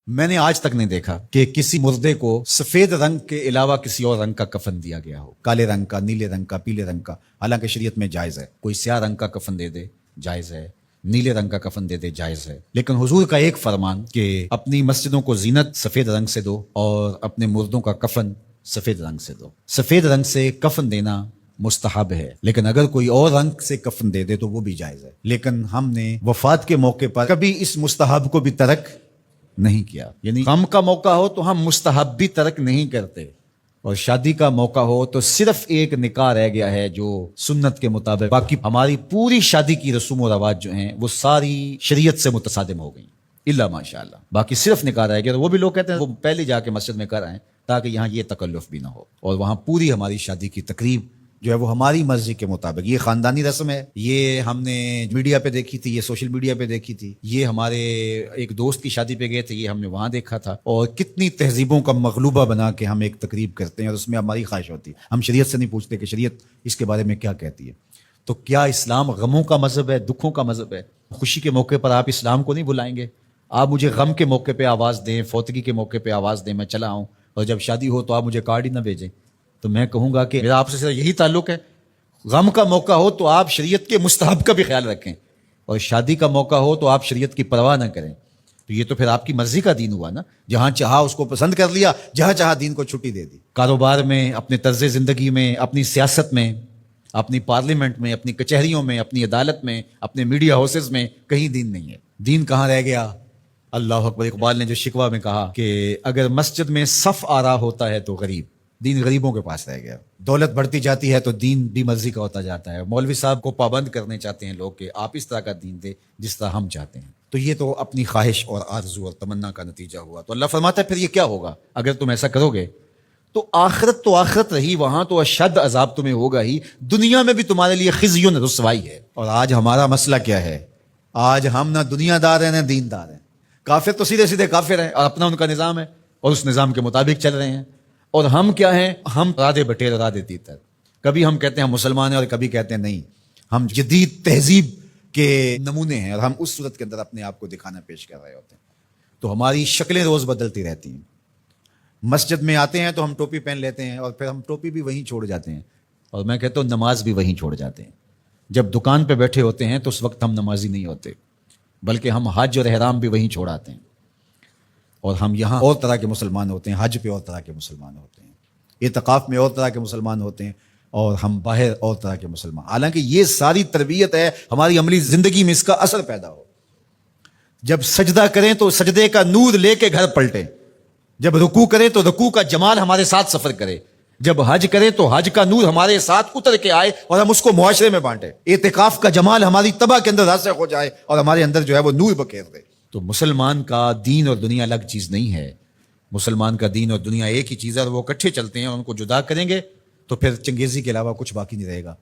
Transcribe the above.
میں نے آج تک نہیں دیکھا کہ کسی مردے کو سفید رنگ کے علاوہ کسی اور رنگ کا کفن دیا گیا ہو، کالے رنگ کا، نیلے رنگ کا، پیلے رنگ کا۔ حالانکہ شریعت میں جائز ہے، کوئی سیاہ رنگ کا کفن دے دے جائز ہے، نیلے رنگ کا کفن دے دے جائز ہے، لیکن حضور کا ایک فرمان کہ اپنی مسجدوں کو زینت سفید رنگ سے دو اور اپنے مردوں کا کفن سفید رنگ سے دو۔ سفید رنگ سے کفن دینا مستحب ہے، لیکن اگر کوئی اور رنگ سے کفن دے دے تو وہ بھی جائز ہے۔ لیکن ہم نے وفات کے موقع پر کبھی اس مستحب کو بھی ترک نہیں کیا، یعنی غم کا موقع ہو تو ہم مستحب بھی ترک نہیں کرتے، اور شادی کا موقع ہو تو صرف ایک نکاح رہ گیا ہے جو سنت کے مطابق، باقی ہماری پوری شادی کی رسوم و رواج جو ہیں وہ ساری شریعت سے متصادم ہو گئی، الا ماشاء اللہ۔ باقی صرف نکاح رہ گیا، تو وہ بھی لوگ کہتے ہیں وہ پہلے جا کے مسجد میں کر آئیں تاکہ یہاں یہ تکلف بھی نہ ہو، اور وہاں پوری ہماری شادی کی تقریب جو ہے وہ ہماری مرضی کے مطابق۔ یہ خاندانی رسم ہے، یہ ہم نے میڈیا پہ دیکھی تھی، یہ سوشل میڈیا پہ دیکھی تھی، یہ ہمارے ایک دوست کی شادی پہ گئے تھے، یہ ہم نے وہاں دیکھا تھا، اور کتنی تہذیبوں کا مغلوبہ بنا کے ہم ایک تقریب کرتے ہیں اور اس میں ہماری خواہش ہوتی ہے۔ ہم شریعت سے نہیں پوچھتے کہ شریعت اس کے بارے میں کیا کہتی ہے۔ تو کیا اسلام غموں کا مذہب ہے، دکھوں کا مذہب ہے؟ خوشی کے موقع پر آپ اسلام کو نہیں بلائیں گے؟ آپ مجھے غم کے موقع پہ آواز دیں، فوتگی کے موقع پہ آواز دیں، میں چلا آؤں، اور جب شادی ہو تو آپ مجھے کارڈ ہی نہ بھیجیں، تو میں کہوں گا کہ میرا آپ سے صرف یہی تعلق ہے۔ غم کا موقع ہو تو آپ شریعت کے مستحب کا بھی خیال رکھیں، اور شادی کا موقع ہو تو آپ شریعت کی پرواہ نہ کریں، تو یہ تو پھر آپ کی مرضی کا دین ہوا نا۔ جہاں چاہا اس کو پسند کر لیا، جہاں چاہا دین کو چھٹی دے دی۔ کاروبار میں، اپنے طرز زندگی میں، اپنی سیاست میں، اپنی پارلیمنٹ میں، اپنی کچہریوں میں، اپنی عدالت میں، اپنے میڈیا ہاؤسز میں کہیں دین نہیں ہے۔ دین کہاں رہ گیا؟ اللہ اکبر۔ اقبال نے جو شکوہ میں کہا کہ اگر مسجد میں صف آ رہا ہوتا ہے تو غریب، دین غریبوں کے پاس رہ گیا۔ دولت بڑھتی جاتی ہے تو دین بھی مرضی کا ہوتا جاتا ہے۔ مولوی صاحب کو پابند کرنے چاہتے ہیں لوگ کہ آپ اس طرح کا دین دے جس طرح ہم چاہتے ہیں، تو یہ تو اپنی خواہش اور آرزو اور تمنا کا نتیجہ ہوا۔ تو اللہ فرماتا ہے پھر یہ کیا ہوگا اگر تم ایسا کرو گے تو آخرت رہی، وہاں تو اشد عذاب تمہیں ہوگا ہی، دنیا میں بھی تمہارے لیے خزی و رسوائی ہے۔ اور آج ہمارا مسئلہ کیا ہے؟ آج ہم نہ دنیا دار ہیں نہ دین دار ہیں۔ کافر تو سیدھے سیدھے کافر ہیں اور اپنا ان کا نظام ہے اور اس نظام کے مطابق چل رہے ہیں، اور ہم کیا ہیں؟ ہم رادے بٹیر رادے تیتر، کبھی ہم کہتے ہیں ہم مسلمان ہیں اور کبھی کہتے ہیں نہیں ہم جدید تہذیب کے نمونے ہیں، اور ہم اس صورت کے اندر اپنے آپ کو دکھانا پیش کر رہے ہوتے ہیں۔ تو ہماری شکلیں روز بدلتی رہتی ہیں۔ مسجد میں آتے ہیں تو ہم ٹوپی پہن لیتے ہیں، اور پھر ہم ٹوپی بھی وہیں چھوڑ جاتے ہیں، اور میں کہتا ہوں نماز بھی وہیں چھوڑ جاتے ہیں۔ جب دکان پہ بیٹھے ہوتے ہیں تو اس وقت ہم نمازی نہیں ہوتے، بلکہ ہم حج اور احرام بھی وہیں چھوڑ آتے ہیں، اور ہم یہاں اور طرح کے مسلمان ہوتے ہیں، حج پہ اور طرح کے مسلمان ہوتے ہیں، اعتکاف میں اور طرح کے مسلمان ہوتے ہیں، اور ہم باہر اور طرح کے مسلمان۔ حالانکہ یہ ساری تربیت ہے ہماری عملی زندگی میں اس کا اثر پیدا ہو۔ جب سجدہ کریں تو سجدے کا نور لے کے گھر پلٹیں، جب رکوع کریں تو رکوع کا جمال ہمارے ساتھ سفر کرے، جب حج کریں تو حج کا نور ہمارے ساتھ اتر کے آئے اور ہم اس کو معاشرے میں بانٹیں، اعتکاف کا جمال ہماری طبع کے اندر راسخ ہو جائے اور ہمارے اندر جو ہے وہ نور بکھیر دے۔ تو مسلمان کا دین اور دنیا الگ چیز نہیں ہے، مسلمان کا دین اور دنیا ایک ہی چیز ہے، اور وہ اکٹھے چلتے ہیں، اور ان کو جدا کریں گے تو پھر چنگیزی کے علاوہ کچھ باقی نہیں رہے گا۔